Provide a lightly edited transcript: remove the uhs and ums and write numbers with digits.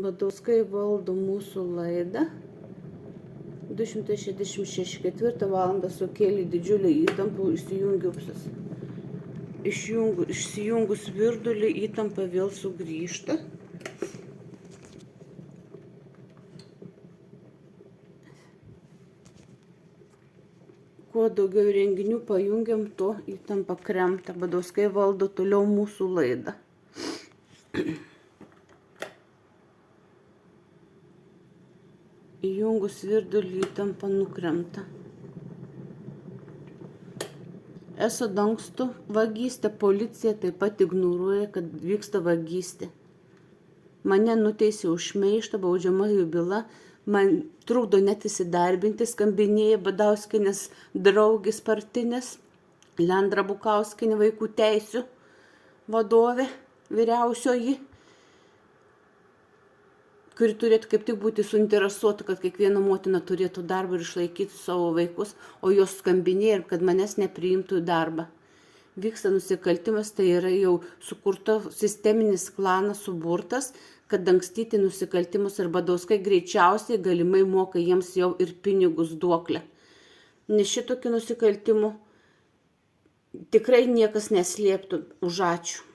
Badauskai valdo mūsų laidą. 266 4 valandą sukėlė didžiulį įtampą, išsijungus virdulį įtampa vėl sugrįžta. Kuo daugiau renginių pajungiam, to įtampa kremta. Badauskai valdo toliau mūsų laidą. Įjungus virdulį įtampa nukrenta. Eso dangstų vagystė, policija taip pat ignoruoja, kad vyksta vagystė. Mane nuteisė už šmeižtą, baudžiamųjų byla, man trukdo net įsidarbinti, skambinėja Badauskienės draugės partinės, Lendra Bukauskienė, vaikų teisių vadovė, vyriausioji, kuri turėtų kaip tik būti suinteresuota, kad kiekviena motina turėtų darbą ir išlaikyti savo vaikus, o jos skambinėja, kad manęs nepriimtų į darbą. Vyksta nusikaltimas, tai yra jau sukurta sisteminis klanas suburtas, kad dangstyti nusikaltimus, ir Badauskai greičiausiai galimai moka jiems jau ir pinigus duoklę. Nes šitokių nusikaltimų tikrai niekas neslėptų už ačiū.